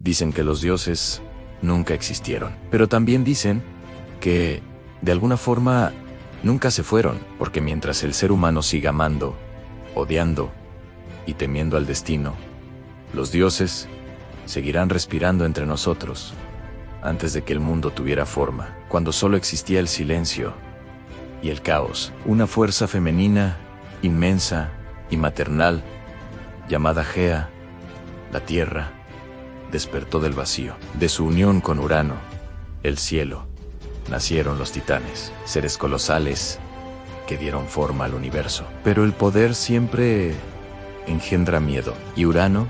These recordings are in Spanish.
Dicen que los dioses nunca existieron, pero también dicen que, de alguna forma, nunca se fueron, porque mientras el ser humano siga amando, odiando y temiendo al destino, los dioses seguirán respirando entre nosotros, antes de que el mundo tuviera forma, cuando solo existía el silencio y el caos. Una fuerza femenina, inmensa y maternal, llamada Gea, la tierra, despertó del vacío. De su unión con Urano, el cielo, nacieron los titanes, seres colosales que dieron forma al universo. Pero el poder siempre engendra miedo, y Urano,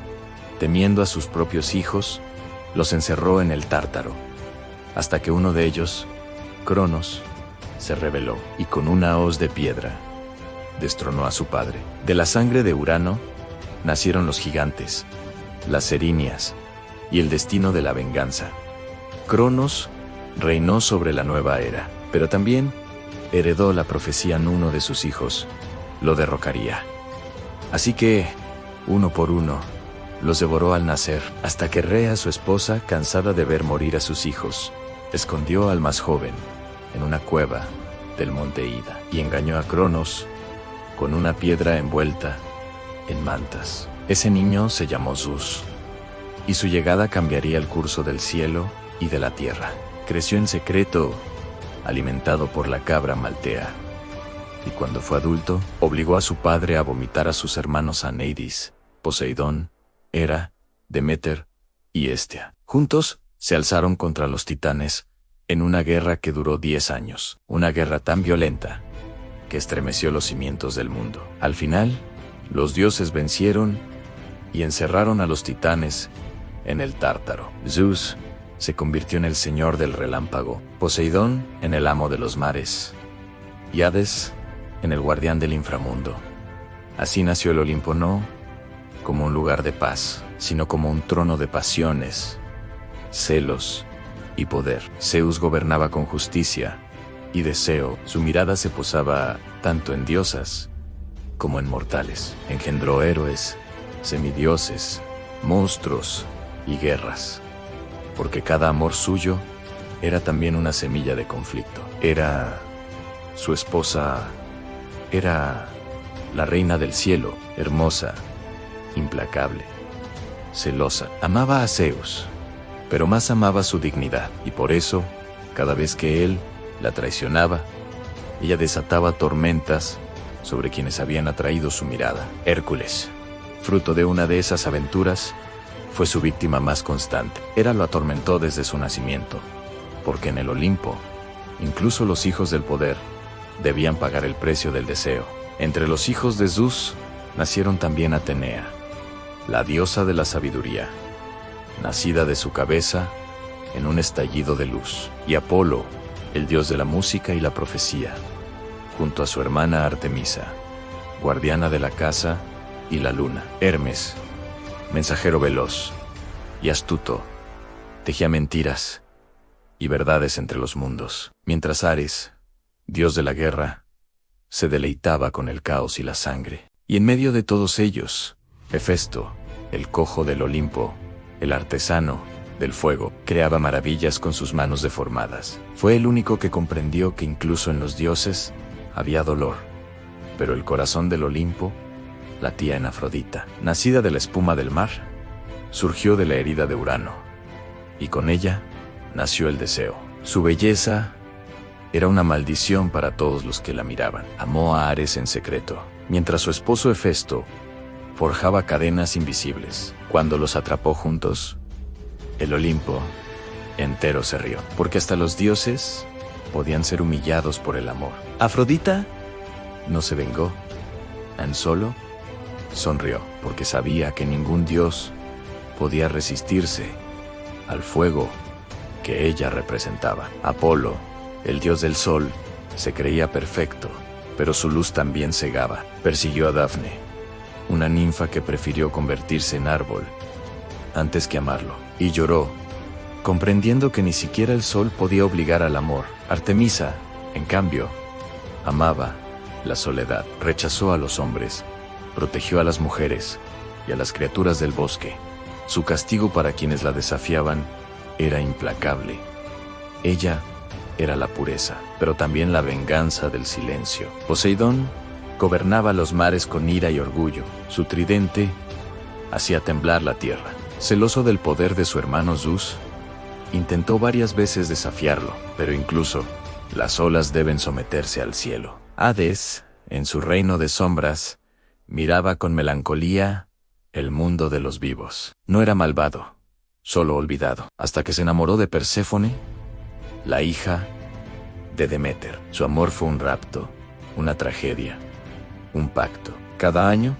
temiendo a sus propios hijos, los encerró en el Tártaro, hasta que uno de ellos, Cronos, se rebeló y con una hoz de piedra destronó a su padre. De la sangre de Urano nacieron los gigantes, las erinias y el destino de la venganza. Cronos reinó sobre la nueva era, pero también heredó la profecía en uno de sus hijos, lo derrocaría. Así que, uno por uno, los devoró al nacer, hasta que Rea, su esposa, cansada de ver morir a sus hijos, escondió al más joven en una cueva del monte Ida y engañó a Cronos con una piedra envuelta en mantas. Ese niño se llamó Zeus, y su llegada cambiaría el curso del cielo y de la tierra. Creció en secreto, alimentado por la cabra Maltea, y cuando fue adulto, obligó a su padre a vomitar a sus hermanos Aneidis, Poseidón, Hera, Deméter y Hestia. Juntos se alzaron contra los titanes en una guerra que duró 10 años, una guerra tan violenta que estremeció los cimientos del mundo. Al final, los dioses vencieron y encerraron a los titanes en el Tártaro. Zeus se convirtió en el señor del relámpago, Poseidón en el amo de los mares, y Hades en el guardián del inframundo. Así nació el Olimpo, no como un lugar de paz, sino como un trono de pasiones, celos y poder. Zeus gobernaba con justicia y deseo. Su mirada se posaba tanto en diosas como en mortales. Engendró héroes, semidioses, monstruos y guerras, porque cada amor suyo era también una semilla de conflicto. Su esposa era la reina del cielo, hermosa, implacable, celosa. Amaba a Zeus, pero más amaba su dignidad, y por eso, cada vez que él la traicionaba, ella desataba tormentas sobre quienes habían atraído su mirada. Hércules, fruto de una de esas aventuras, fue su víctima más constante. Hera lo atormentó desde su nacimiento, porque en el Olimpo, incluso los hijos del poder debían pagar el precio del deseo. Entre los hijos de Zeus nacieron también Atenea, la diosa de la sabiduría, nacida de su cabeza en un estallido de luz, y Apolo, el dios de la música y la profecía, junto a su hermana Artemisa, guardiana de la casa y la luna. Hermes, mensajero veloz y astuto, tejía mentiras y verdades entre los mundos, mientras Ares, dios de la guerra, se deleitaba con el caos y la sangre. Y en medio de todos ellos, Hefesto, el cojo del Olimpo, el artesano del fuego, creaba maravillas con sus manos deformadas. Fue el único que comprendió que incluso en los dioses había dolor, pero el corazón del Olimpo latía en Afrodita. Nacida de la espuma del mar, surgió de la herida de Urano, y con ella nació el deseo. Su belleza era una maldición para todos los que la miraban. Amó a Ares en secreto, mientras su esposo Hefesto forjaba cadenas invisibles. Cuando los atrapó juntos, el Olimpo entero se rió, porque hasta los dioses podían ser humillados por el amor. Afrodita no se vengó, tan solo sonrió, porque sabía que ningún dios podía resistirse al fuego que ella representaba. Apolo, el dios del sol, se creía perfecto, pero su luz también cegaba. Persiguió a Dafne, una ninfa que prefirió convertirse en árbol antes que amarlo, y lloró, comprendiendo que ni siquiera el sol podía obligar al amor. Artemisa, en cambio, amaba la soledad. Rechazó a los hombres, protegió a las mujeres y a las criaturas del bosque. Su castigo para quienes la desafiaban era implacable. Ella era la pureza, pero también la venganza del silencio. Poseidón gobernaba los mares con ira y orgullo. Su tridente hacía temblar la tierra. Celoso del poder de su hermano Zeus, intentó varias veces desafiarlo, pero incluso las olas deben someterse al cielo. Hades, en su reino de sombras, miraba con melancolía el mundo de los vivos. No era malvado, solo olvidado, hasta que se enamoró de Perséfone, la hija de Deméter. Su amor fue un rapto, una tragedia, un pacto. Cada año,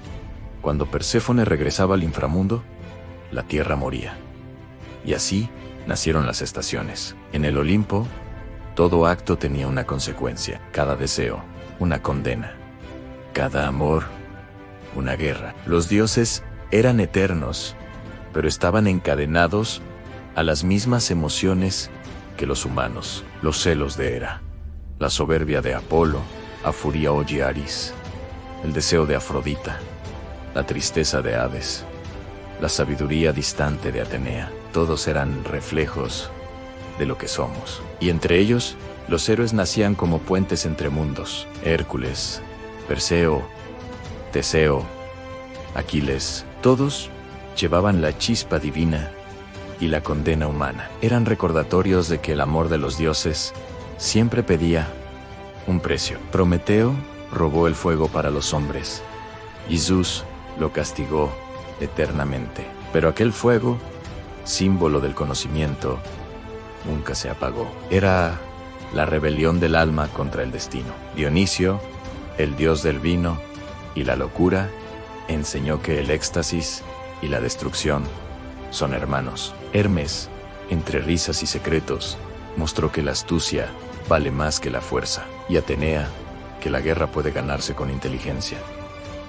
cuando Perséfone regresaba al inframundo, la tierra moría. Y así nacieron las estaciones. En el Olimpo, todo acto tenía una consecuencia. Cada deseo, una condena. Cada amor, una guerra. Los dioses eran eternos, pero estaban encadenados a las mismas emociones que los humanos. Los celos de Hera, la soberbia de Apolo, Afuria Ogiaris, el deseo de Afrodita, la tristeza de Hades, la sabiduría distante de Atenea. Todos eran reflejos de lo que somos. Y entre ellos, los héroes nacían como puentes entre mundos. Hércules, Perseo, Teseo, Aquiles, todos llevaban la chispa divina y la condena humana. Eran recordatorios de que el amor de los dioses siempre pedía un precio. Prometeo robó el fuego para los hombres, y Zeus lo castigó eternamente. Pero aquel fuego, símbolo del conocimiento, nunca se apagó. Era la rebelión del alma contra el destino. Dionisio, el dios del vino y la locura, enseñó que el éxtasis y la destrucción son hermanos. Hermes, entre risas y secretos, mostró que la astucia vale más que la fuerza. Y Atenea, que la guerra puede ganarse con inteligencia,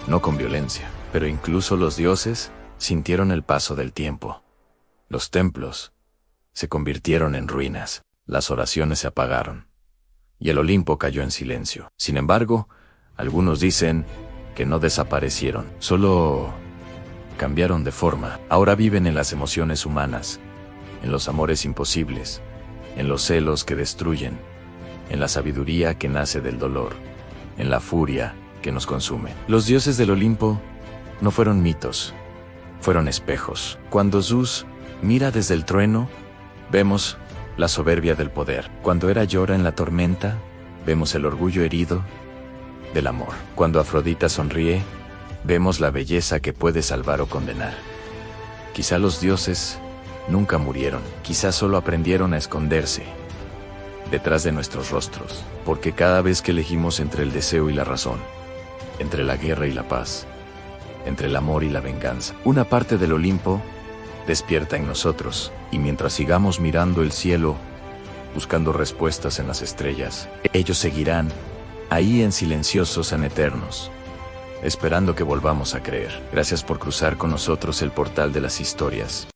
no con violencia. Pero incluso los dioses sintieron el paso del tiempo. Los templos se convirtieron en ruinas, las oraciones se apagaron, y el Olimpo cayó en silencio. Sin embargo, algunos dicen que no desaparecieron, solo cambiaron de forma. Ahora viven en las emociones humanas, en los amores imposibles, en los celos que destruyen, en la sabiduría que nace del dolor, en la furia que nos consume. Los dioses del Olimpo no fueron mitos, fueron espejos. Cuando Zeus mira desde el trueno, vemos la soberbia del poder. Cuando Hera llora en la tormenta, vemos el orgullo herido del amor. Cuando Afrodita sonríe, vemos la belleza que puede salvar o condenar. Quizá los dioses nunca murieron, quizá solo aprendieron a esconderse detrás de nuestros rostros, porque cada vez que elegimos entre el deseo y la razón, entre la guerra y la paz, entre el amor y la venganza, una parte del Olimpo despierta en nosotros, y mientras sigamos mirando el cielo, buscando respuestas en las estrellas, ellos seguirán ahí en silenciosos en eternos, esperando que volvamos a creer. Gracias por cruzar con nosotros el portal de las historias.